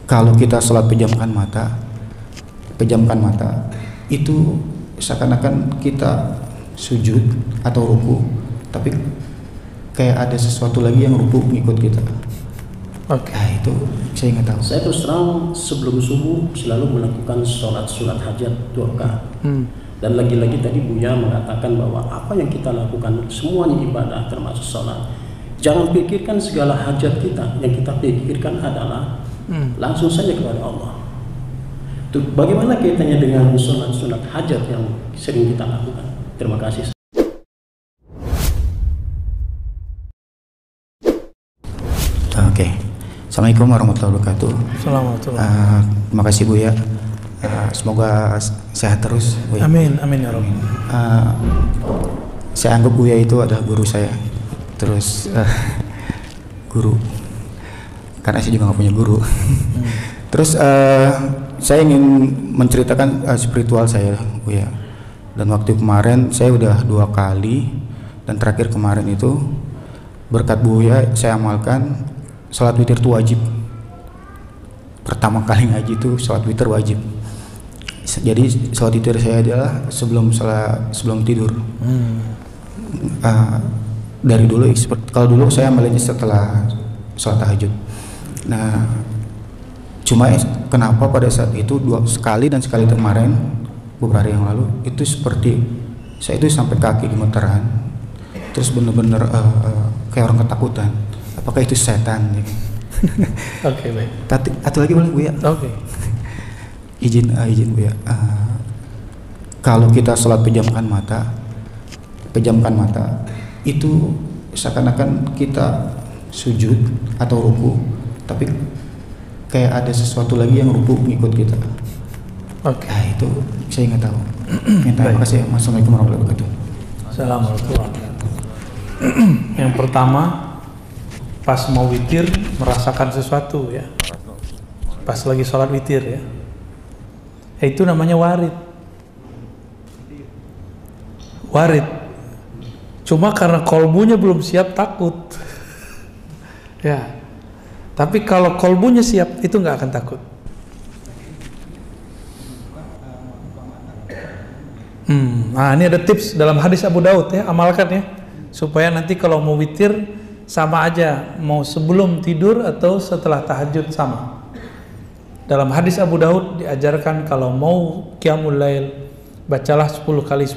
Kalau kita sholat pejamkan mata, itu seakan-akan kita sujud atau ruku, tapi kayak ada sesuatu lagi yang ruku ngikut kita. Oke. Nah, itu saya nggak tahu. Saya terus terang sebelum subuh selalu melakukan sholat hajat 2 rakaat. Dan lagi-lagi tadi Buya mengatakan bahwa apa yang kita lakukan semuanya ibadah termasuk sholat. Jangan pikirkan segala hajat kita, yang kita pikirkan adalah langsung saja kepada Allah. Bagaimana kaitannya dengan sholat hajat yang sering kita lakukan? Terima kasih. Oke. Assalamualaikum warahmatullahi wabarakatuh. Assalamualaikum. Terima kasih Buya. Semoga sehat terus, Buya. Amin, amin ya Rabbi. Saya anggap Buya itu adalah guru saya. Terus guru, karena saya juga nggak punya guru. Terus saya ingin menceritakan spiritual saya, Buya. Dan waktu kemarin saya udah 2 kali, dan terakhir kemarin itu berkat Buya saya amalkan sholat witir itu wajib. Pertama kali ngaji itu sholat witir wajib. Jadi sholat witir saya adalah sebelum tidur. Dari dulu, kalau dulu saya amalnya setelah sholat tahajud. Nah, cuma kenapa pada saat itu 2 sekali dan sekali kemarin beberapa hari yang lalu itu seperti saya itu sampai kaki gemeteran, terus bener-bener kayak orang ketakutan. Apakah itu setan? Oke, baik. Atau lagi boleh Buya? Oke. Izin Buya. Kalau kita sholat pejamkan mata, itu seakan-akan kita sujud atau ruku, tapi kayak ada sesuatu lagi yang ruku ngikut kita. Oke. Nah, itu saya nggak tahu. Terima kasih. Assalamualaikum warahmatullahi wabarakatuh. Assalamualaikum warahmatullahi wabarakatuh. Yang pertama, pas mau witir merasakan sesuatu ya. Pas lagi sholat witir ya. Itu namanya warid. Cuma karena kolbunya belum siap takut. Ya. Tapi kalau kolbunya siap itu nggak akan takut. Nah, ini ada tips dalam hadis Abu Daud ya, amalkan ya, supaya nanti kalau mau witir sama aja, mau sebelum tidur atau setelah tahajud sama. Dalam hadis Abu Daud diajarkan kalau mau qiyamul lail, bacalah 10 kali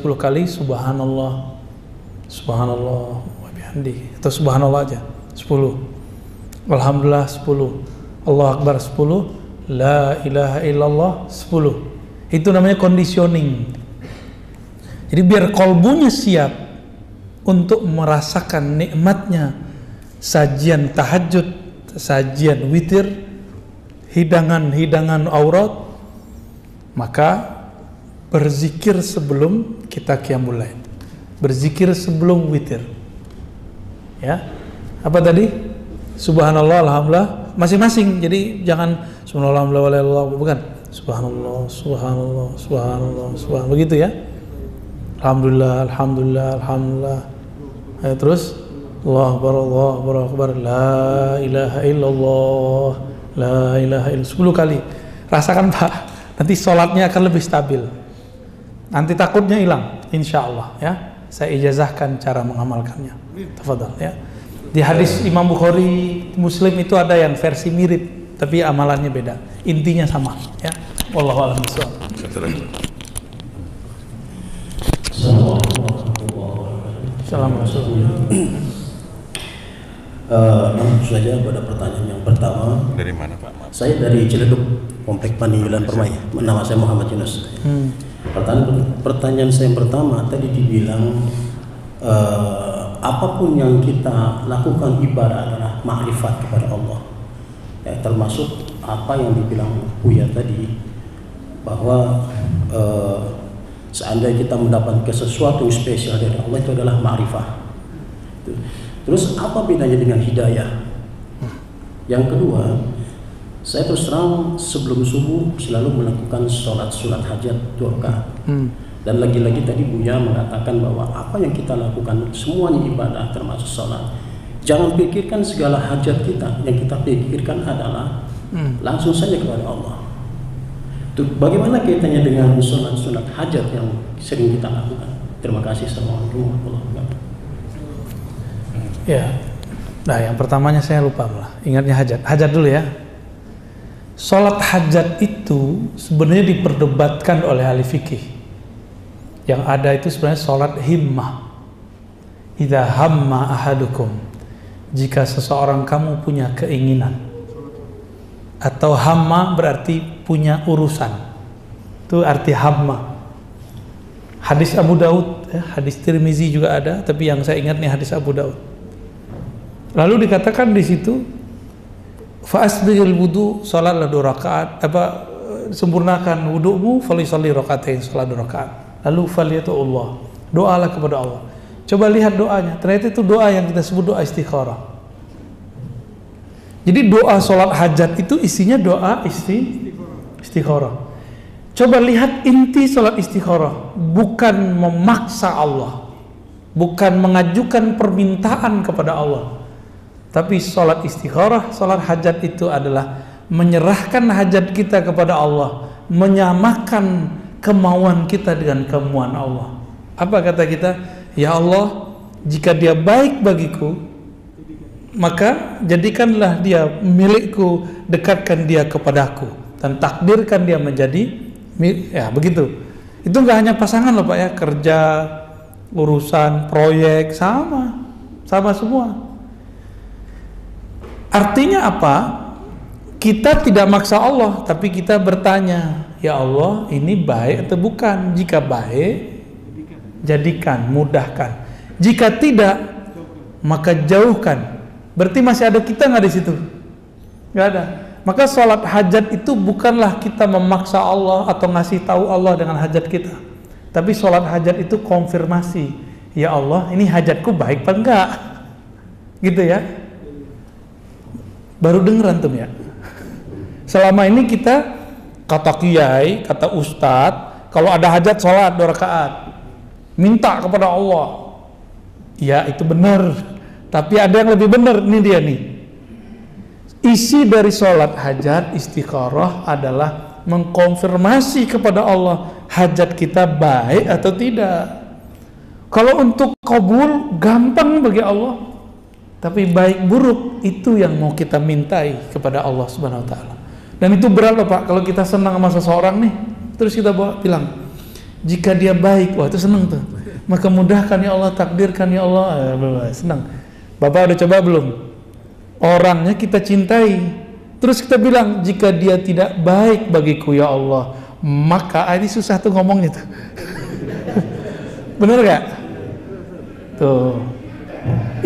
subhanallah wa bihamdi, atau subhanallah aja 10, alhamdulillah 10, Allahu akbar 10, la ilaha illallah 10. Itu namanya conditioning. Jadi biar kolbunya siap untuk merasakan nikmatnya sajian tahajud, sajian witir, hidangan aurat, maka berzikir sebelum kita qiyamul lail, berzikir sebelum witir. Ya, apa tadi? Subhanallah, alhamdulillah, masing-masing. Jadi jangan subhanallah, alhamdulillah, bukan. Subhanallah, begitu ya. Alhamdulillah. Terus Allahu Akbar, la ilaha illallah, la ilaha illallah 10 kali. Rasakan Pak, nanti sholatnya akan lebih stabil. Nanti takutnya hilang, insya Allah ya. Saya ijazahkan cara mengamalkannya. Tafadhal ya. Di hadis Imam Bukhari, Muslim itu ada yang versi mirip, tapi amalannya beda. Intinya sama ya. Wallahu a'lam bishawab. Assalamualaikum. Langsung saja pada pertanyaan yang pertama. Dari mana Pak? Saya dari Ciledug, Komplek Paninggilan Permai. Nama saya Muhammad Yunus. Pertanyaan saya yang pertama tadi dibilang apapun yang kita lakukan ibadah adalah ma'rifat kepada Allah. Ya, termasuk apa yang dibilang Buya tadi, bahwa seandainya kita mendapatkan sesuatu yang spesial dari Allah, itu adalah ma'rifah. Terus apa bedanya dengan hidayah? Yang kedua, saya terus terang sebelum subuh selalu melakukan sholat hajat 2 rakaat. Dan lagi-lagi tadi Buya mengatakan bahwa apa yang kita lakukan semuanya ibadah termasuk sholat. Jangan pikirkan segala hajat kita, yang kita pikirkan adalah langsung saja kepada Allah. Tuh, bagaimana kaitannya dengan sunat hajat yang sering kita lakukan? Terima kasih. Assalamualaikum warahmatullahi wabarakatuh. Ya, nah yang pertamanya saya lupa malah, ingatnya hajat dulu ya. Sholat hajat itu sebenarnya diperdebatkan oleh ahli fikih. Yang ada itu sebenarnya sholat himmah. Idza hamma ahadukum, jika seseorang kamu punya keinginan, atau hamma berarti punya urusan, itu arti hamma. Hadis Abu Daud, hadis Tirmizi juga ada, tapi yang saya ingat nih hadis Abu Daud. Lalu dikatakan di situ, fa'asbighil wudu, salatlah 2 rakaat, sempurnakan wudu'mu, falisalli rakaatain, salat 2 rakaat. Lalu faliyatullah, doalah kepada Allah. Coba lihat doanya, ternyata itu doa yang kita sebut doa istikharah. Jadi doa salat hajat itu isinya doa istikharah. Coba lihat inti salat istikharah, bukan memaksa Allah, bukan mengajukan permintaan kepada Allah. Tapi salat istikharah, salat hajat itu adalah menyerahkan hajat kita kepada Allah, menyamakan kemauan kita dengan kemauan Allah. Apa kata kita? Ya Allah, jika dia baik bagiku, maka jadikanlah dia milikku, dekatkan dia kepadaku, dan takdirkan dia menjadi milik. Ya begitu. Itu nggak hanya pasangan loh Pak ya, kerja, urusan, proyek, sama semua. Artinya apa? Kita tidak maksa Allah, tapi kita bertanya, ya Allah, ini baik atau bukan? Jika baik, jadikan, mudahkan. Jika tidak, maka jauhkan. Berarti masih ada kita nggak di situ? Nggak ada. Maka sholat hajat itu bukanlah kita memaksa Allah atau ngasih tahu Allah dengan hajat kita, tapi sholat hajat itu konfirmasi. Ya Allah, ini hajatku baik apa enggak? Gitu ya. Baru denger antum ya. Selama ini kita kata kiai, kata ustadz, kalau ada hajat sholat 2 rakaat, minta kepada Allah. Ya itu benar. Tapi ada yang lebih benar. Ini dia nih. Isi dari sholat hajat istikharah adalah mengkonfirmasi kepada Allah hajat kita baik atau tidak. Kalau untuk kabul gampang bagi Allah, tapi baik buruk itu yang mau kita mintai kepada Allah Subhanahu wa taala. Dan itu berat loh Pak, kalau kita senang sama seseorang nih, terus kita bilang, jika dia baik, wah itu senang tuh. Maka mudahkan ya Allah, takdirkan ya Allah, senang. Bapak udah coba belum? Orangnya kita cintai, terus kita bilang, jika dia tidak baik bagiku ya Allah, maka ini susah tuh ngomongnya tuh. Bener gak? Tuh.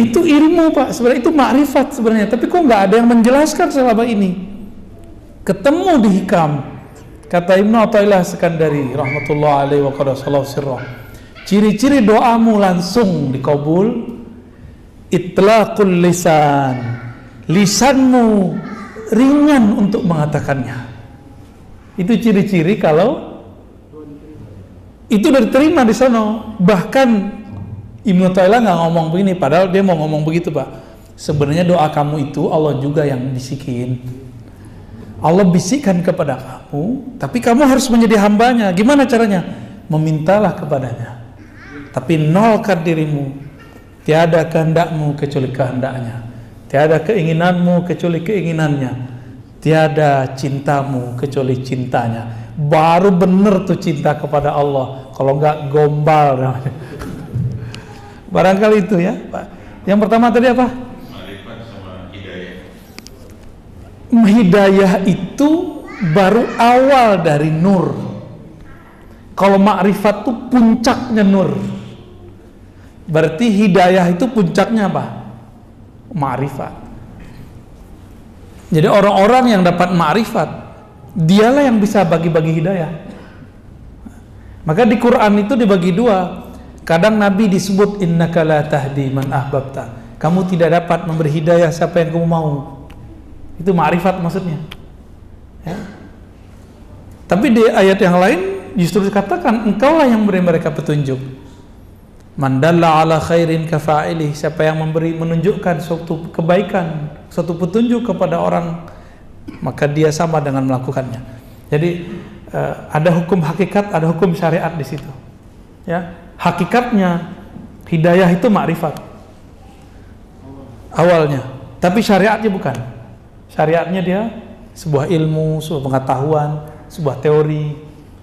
Itu ilmu Pak, sebenarnya itu makrifat sebenarnya, tapi kok nggak ada yang menjelaskan selama ini. Ketemu di hikam, kata Ibnu Athaillah Sekandari rahmatullah alaihi wa qadasallahu sirrah, ciri-ciri doamu langsung dikabul, itlaqul lisan, lisanmu ringan untuk mengatakannya. Itu ciri-ciri kalau itu udah diterima di sana. Bahkan Ibnu Athaillah nggak ngomong begini, padahal dia mau ngomong begitu Pak. Sebenarnya doa kamu itu Allah juga yang bisikin. Allah bisikkan kepada kamu, tapi kamu harus menjadi hambanya. Gimana caranya? Memintalah kepadanya, tapi nolkan dirimu. Tiada kehendakmu kecuali kehendaknya, tiada keinginanmu kecuali keinginannya, tiada cintamu kecuali cintanya. Baru bener tuh cinta kepada Allah. Kalau nggak gombal namanya. Barangkali itu ya Pak. Yang pertama tadi apa? Makrifat sama hidayah. Hidayah itu baru awal dari nur. Kalau makrifat itu puncaknya nur. Berarti hidayah itu puncaknya apa? Makrifat. Jadi orang-orang yang dapat makrifat, dialah yang bisa bagi-bagi hidayah. Maka di Quran itu dibagi 2. Kadang Nabi disebut innaka la tahdi man ahbabta. Kamu tidak dapat memberi hidayah siapa yang kamu mau. Itu ma'rifat maksudnya. Ya. Tapi di ayat yang lain justru dikatakan engkaulah yang memberi mereka petunjuk. Man dalla ala khairin kafa'ilih. Siapa yang menunjukkan suatu kebaikan, suatu petunjuk kepada orang maka dia sama dengan melakukannya. Jadi ada hukum hakikat, ada hukum syariat di situ. Ya, hakikatnya hidayah itu makrifat awalnya, tapi syariatnya bukan. Syariatnya dia sebuah ilmu, sebuah pengetahuan, sebuah teori,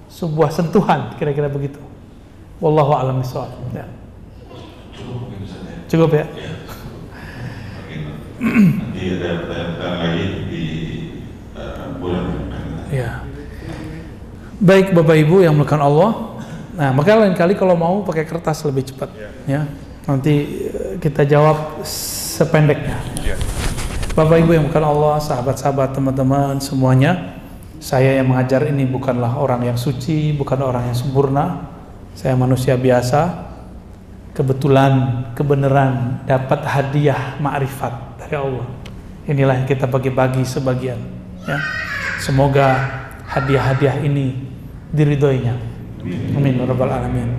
sebuah sentuhan, kira-kira begitu. Wallahu a'lam bishawab. Ya. Cukup ya? Nanti ada pertanyaan lagi di bulan depan. Ya. Baik Bapak Ibu yang melakukan Allah. Nah, maka lain kali kalau mau pakai kertas lebih cepat. Ya. Nanti kita jawab sependeknya. Bapak Ibu yang bukan Allah, sahabat-sahabat, teman-teman semuanya, saya yang mengajar ini bukanlah orang yang suci, bukan orang yang sempurna. Saya manusia biasa. Kebetulan, kebenaran dapat hadiah ma'rifat dari Allah. Inilah yang kita bagi-bagi sebagian. Ya. Semoga hadiah-hadiah ini diridhoinya. Amin rabbal alamin.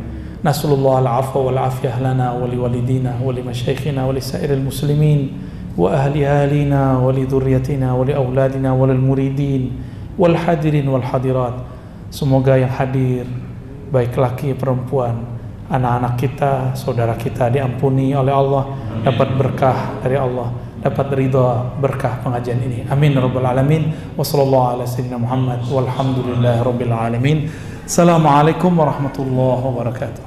Nasallallahu al-afwa wal afiyah lana wa liwalidina wa limasyayikhina wa lisairil muslimin wa ahli ahlina wa li dzurriyyatina wa li auladina wa lil muridin wal hadirin wal hadirat. Semoga yang hadir baik laki perempuan, anak-anak kita, saudara kita diampuni oleh Allah, dapat berkah dari Allah, dapat ridha berkah pengajian ini. Amin rabbal alamin. Wa sallallahu ala sayyidina Muhammad walhamdulillahi rabbil alamin. Assalamualaikum warahmatullahi wabarakatuh.